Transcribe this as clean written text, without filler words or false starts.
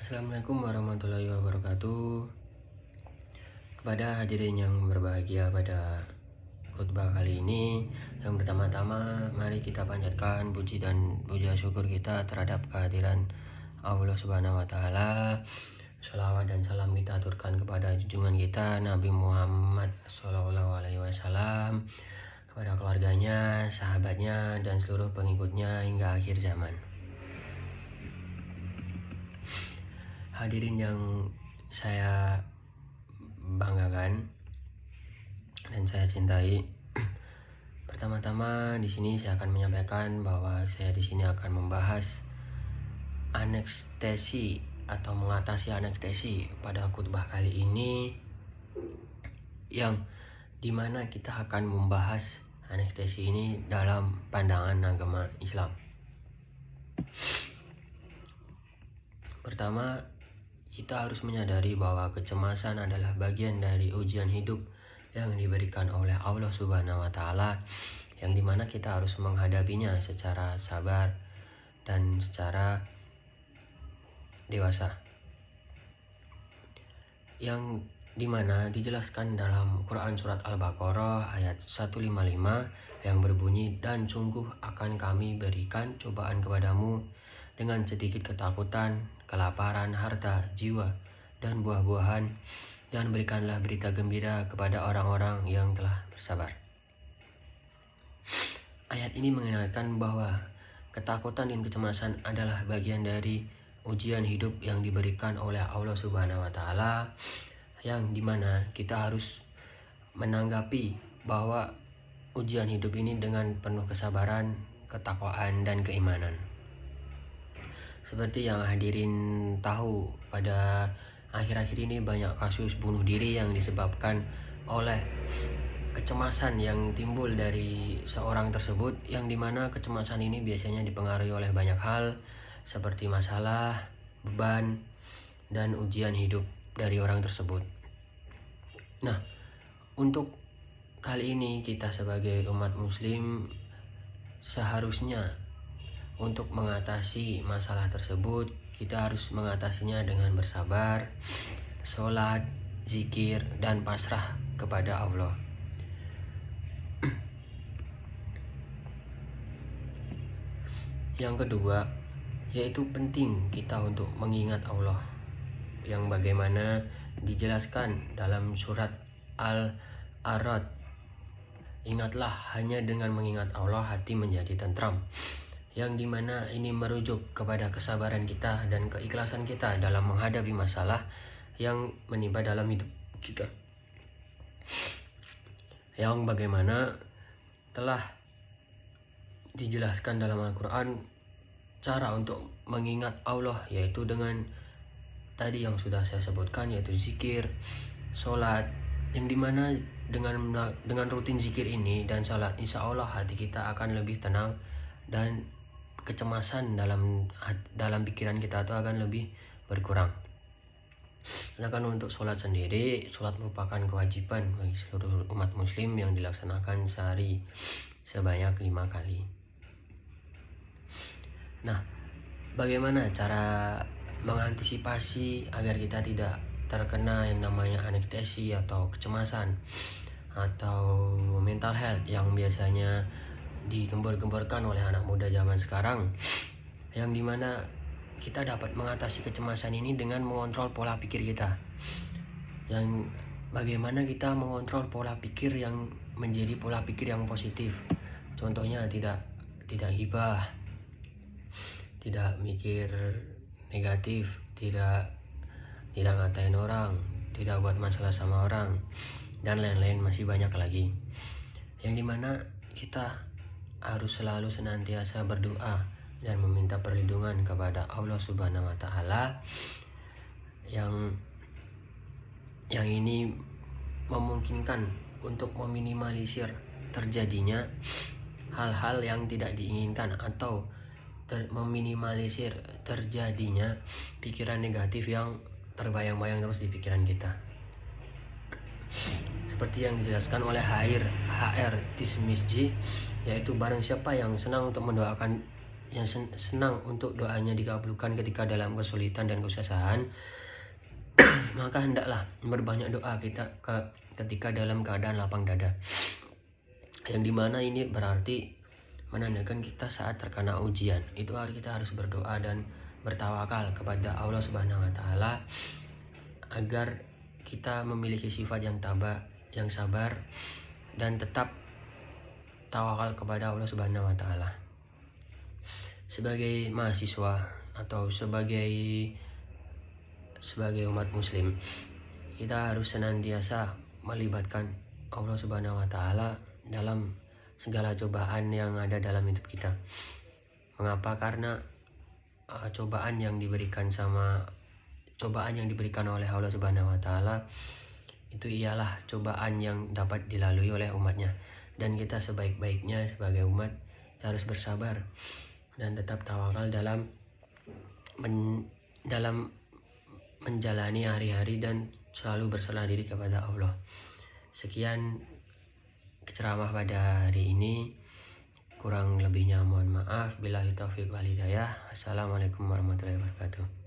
Assalamualaikum warahmatullahi wabarakatuh. Kepada hadirin yang berbahagia pada khutbah kali ini, yang pertama-tama mari kita panjatkan puji dan puja syukur kita terhadap kehadiran Allah Subhanahu wa taala. Shalawat dan salam kita aturkan kepada junjungan kita Nabi Muhammad Sallallahu Alaihi Wasallam, kepada keluarganya, sahabatnya, dan seluruh pengikutnya hingga akhir zaman. Hadirin yang saya banggakan dan saya cintai, pertama-tama di sini saya akan menyampaikan bahwa saya di sini akan membahas anestesi atau mengatasi anestesi pada khutbah kali ini, yang dimana kita akan membahas anestesi ini dalam pandangan agama Islam. Pertama, kita harus menyadari bahwa kecemasan adalah bagian dari ujian hidup yang diberikan oleh Allah Subhanahu wa taala, yang dimana kita harus menghadapinya secara sabar dan secara dewasa, yang dimana dijelaskan dalam Quran surat Al-Baqarah ayat 155 yang berbunyi, dan sungguh akan kami berikan cobaan kepadamu dengan sedikit ketakutan, kelaparan, harta, jiwa, dan buah-buahan, dan berikanlah berita gembira kepada orang-orang yang telah bersabar. Ayat ini mengingatkan bahwa ketakutan dan kecemasan adalah bagian dari ujian hidup yang diberikan oleh Allah Subhanahu wa taala, yang dimana kita harus menanggapi bahwa ujian hidup ini dengan penuh kesabaran, ketakwaan, dan keimanan. Seperti yang hadirin tahu, pada akhir-akhir ini banyak kasus bunuh diri yang disebabkan oleh kecemasan yang timbul dari seorang tersebut, yang dimana kecemasan ini biasanya dipengaruhi oleh banyak hal seperti masalah, beban, dan ujian hidup dari orang tersebut. Nah, untuk kali ini kita sebagai umat muslim seharusnya untuk mengatasi masalah tersebut, kita harus mengatasinya dengan bersabar, sholat, zikir, dan pasrah kepada Allah. Yang kedua, yaitu penting kita untuk mengingat Allah, yang bagaimana dijelaskan dalam surat Al-A'raf. Ingatlah, hanya dengan mengingat Allah hati menjadi tentram, yang dimana ini merujuk kepada kesabaran kita dan keikhlasan kita dalam menghadapi masalah yang menimpa dalam hidup kita, yang bagaimana telah dijelaskan dalam Al-Quran cara untuk mengingat Allah, yaitu dengan tadi yang sudah saya sebutkan, yaitu zikir, sholat, yang dimana dengan rutin zikir ini dan sholat, insya Allah hati kita akan lebih tenang dan kecemasan dalam pikiran kita itu akan lebih berkurang. Sedangkan untuk sholat sendiri, sholat merupakan kewajiban bagi seluruh umat muslim yang dilaksanakan sehari sebanyak 5 kali. Nah, bagaimana cara mengantisipasi agar kita tidak terkena yang namanya anestesi atau kecemasan atau mental health yang biasanya digembor-gemborkan oleh anak muda zaman sekarang, yang dimana kita dapat mengatasi kecemasan ini dengan mengontrol pola pikir kita, yang bagaimana kita mengontrol pola pikir yang menjadi pola pikir yang positif. Contohnya tidak gibah, tidak mikir negatif, tidak ngatain orang, tidak buat masalah sama orang, dan lain-lain masih banyak lagi, yang dimana kita harus selalu senantiasa berdoa dan meminta perlindungan kepada Allah Subhanahu wa taala, yang ini memungkinkan untuk meminimalisir terjadinya hal-hal yang tidak diinginkan atau meminimalisir terjadinya pikiran negatif yang terbayang-bayang terus di pikiran kita. Seperti yang dijelaskan oleh HR Tismisji, yaitu barang siapa yang senang untuk mendoakan yang senang untuk doanya dikabulkan ketika dalam kesulitan dan kesusahan, maka hendaklah berbanyak doa kita ketika dalam keadaan lapang dada. Yang dimana ini berarti menandakan kita saat terkena ujian itu kita harus berdoa dan bertawakal kepada Allah Subhanahu wa taala agar kita memiliki sifat yang tabah, yang sabar, dan tetap tawakal kepada Allah Subhanahu wa taala. Sebagai mahasiswa atau sebagai umat muslim, kita harus senantiasa melibatkan Allah Subhanahu wa taala dalam segala cobaan yang ada dalam hidup kita. Mengapa? Karena cobaan yang diberikan oleh Allah Subhanahu wa taala itu ialah cobaan yang dapat dilalui oleh umatnya, dan kita sebaik-baiknya sebagai umat kita harus bersabar dan tetap tawakal dalam menjalani hari-hari dan selalu berserah diri kepada Allah. Sekian ceramah pada hari ini, kurang lebihnya mohon maaf. Billahi taufiq wal hidayah. Assalamualaikum warahmatullahi wabarakatuh.